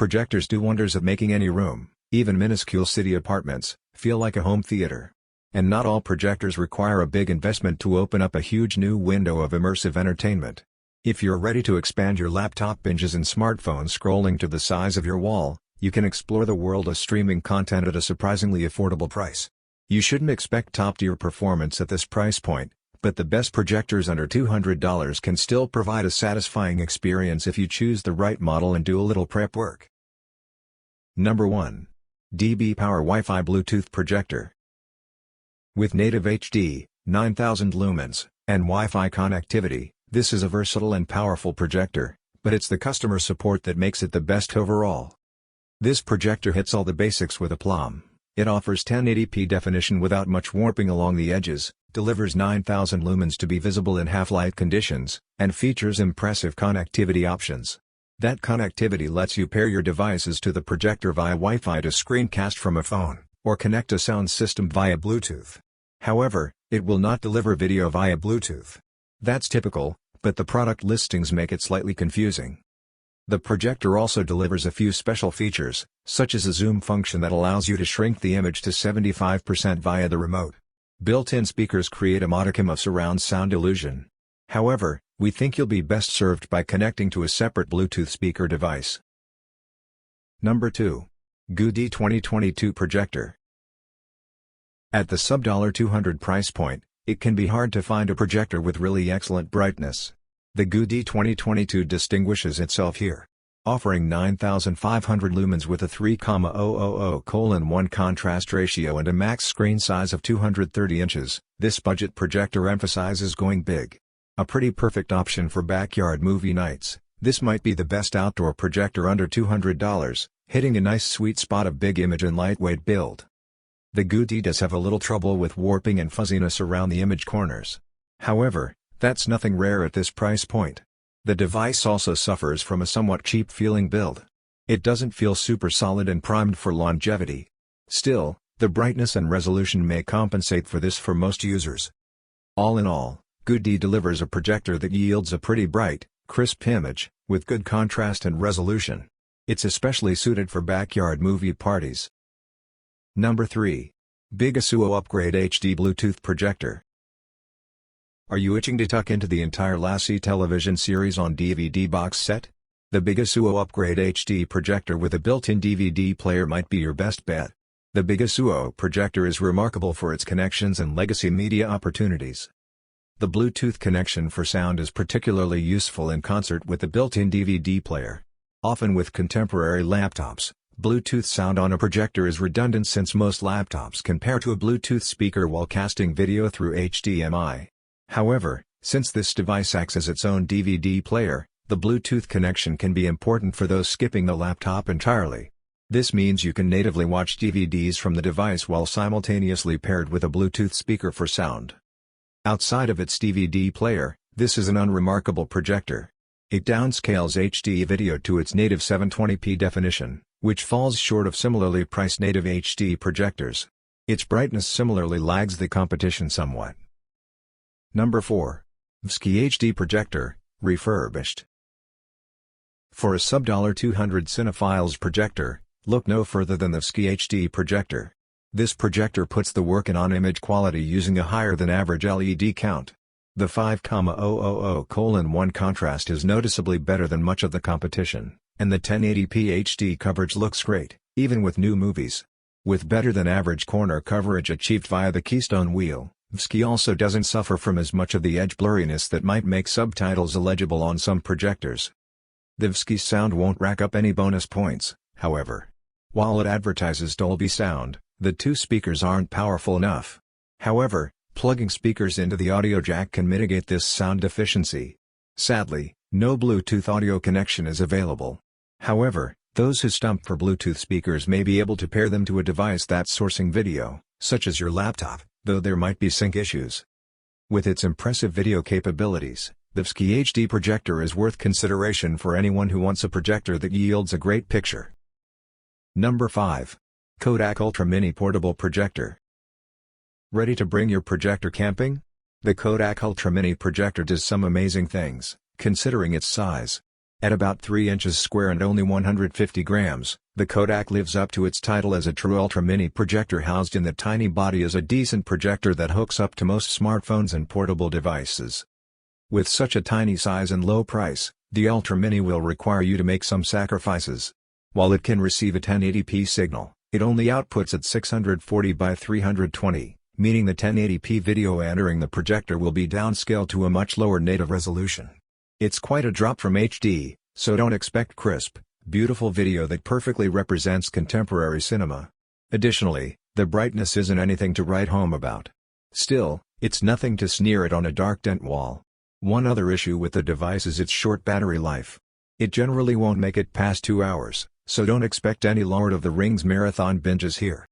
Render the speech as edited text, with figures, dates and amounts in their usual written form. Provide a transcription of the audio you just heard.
projectors do wonders at making any room, even minuscule city apartments, feel like a home theater. And not all projectors require a big investment to open up a huge new window of immersive entertainment. If you're ready to expand your laptop binges and smartphone scrolling to the size of your wall, you can explore the world of streaming content at a surprisingly affordable price. You shouldn't expect top-tier performance at this price point, but the best projectors under $200 can still provide a satisfying experience if you choose the right model and do a little prep work. Number 1. dB Power Wi-Fi Bluetooth Projector. With native HD, 9000 lumens, and Wi-Fi connectivity, this is a versatile and powerful projector, but it's the customer support that makes it the best overall. This projector hits all the basics with aplomb. It offers 1080p definition without much warping along the edges, delivers 9000 lumens to be visible in half-light conditions, and features impressive connectivity options. That connectivity lets you pair your devices to the projector via Wi-Fi to screencast from a phone, or connect a sound system via Bluetooth. However, it will not deliver video via Bluetooth. That's typical, but the product listings make it slightly confusing. The projector also delivers a few special features, such as a zoom function that allows you to shrink the image to 75% via the remote. Built-in speakers create a modicum of surround sound illusion. However, we think you'll be best served by connecting to a separate Bluetooth speaker device. Number 2. GUD 2022 Projector. At the sub-$200 price point, it can be hard to find a projector with really excellent brightness. The GUD 2022 distinguishes itself here. Offering 9500 lumens with a 3,000:1 contrast ratio and a max screen size of 230 inches, this budget projector emphasizes going big. A pretty perfect option for backyard movie nights, this might be the best outdoor projector under $200, hitting a nice sweet spot of big image and lightweight build. The GUD does have a little trouble with warping and fuzziness around the image corners. However, that's nothing rare at this price point. The device also suffers from a somewhat cheap-feeling build. It doesn't feel super solid and primed for longevity. Still, the brightness and resolution may compensate for this for most users. All in all, GUD delivers a projector that yields a pretty bright, crisp image, with good contrast and resolution. It's especially suited for backyard movie parties. Number 3. Bigasuo Upgrade HD Bluetooth Projector. Are you itching to tuck into the entire Lassie television series on DVD box set? The Bigasuo Upgrade HD projector with a built-in DVD player might be your best bet. The Bigasuo projector is remarkable for its connections and legacy media opportunities. The Bluetooth connection for sound is particularly useful in concert with the built-in DVD player. Often with contemporary laptops, Bluetooth sound on a projector is redundant since most laptops can pair to a Bluetooth speaker while casting video through HDMI. However, since this device acts as its own DVD player, the Bluetooth connection can be important for those skipping the laptop entirely. This means you can natively watch DVDs from the device while simultaneously paired with a Bluetooth speaker for sound. Outside of its DVD player, this is an unremarkable projector. It downscales HD video to its native 720p definition, which falls short of similarly priced native HD projectors. Its brightness similarly lags the competition somewhat. Number 4. VSky HD Projector, Refurbished. For a sub-$200 cinephiles projector, look no further than the VSky HD Projector. This projector puts the work in on image quality using a higher than average LED count. The 5,000:1 contrast is noticeably better than much of the competition, and the 1080p HD coverage looks great, even with new movies. With better than average corner coverage achieved via the Keystone wheel, VSky also doesn't suffer from as much of the edge blurriness that might make subtitles illegible on some projectors. The VSky sound won't rack up any bonus points, however. While it advertises Dolby sound, the two speakers aren't powerful enough. However, plugging speakers into the audio jack can mitigate this sound deficiency. Sadly, no Bluetooth audio connection is available. However, those who stump for Bluetooth speakers may be able to pair them to a device that's sourcing video, such as your laptop, though there might be sync issues. With its impressive video capabilities, the VSky HD projector is worth consideration for anyone who wants a projector that yields a great picture. Number 5. Kodak Ultra Mini Portable Projector. Ready to bring your projector camping? The Kodak Ultra Mini projector does some amazing things, considering its size. At about 3 inches square and only 150 grams, the Kodak lives up to its title as a true ultra-mini projector. Housed in the tiny body is a decent projector that hooks up to most smartphones and portable devices. With such a tiny size and low price, the Ultra Mini will require you to make some sacrifices. While it can receive a 1080p signal, it only outputs at 640 by 320, meaning the 1080p video entering the projector will be downscaled to a much lower native resolution. It's quite a drop from HD, so don't expect crisp, beautiful video that perfectly represents contemporary cinema. Additionally, the brightness isn't anything to write home about. Still, it's nothing to sneer at on a dark tent wall. One other issue with the device is its short battery life. It generally won't make it past 2 hours, so don't expect any Lord of the Rings marathon binges here.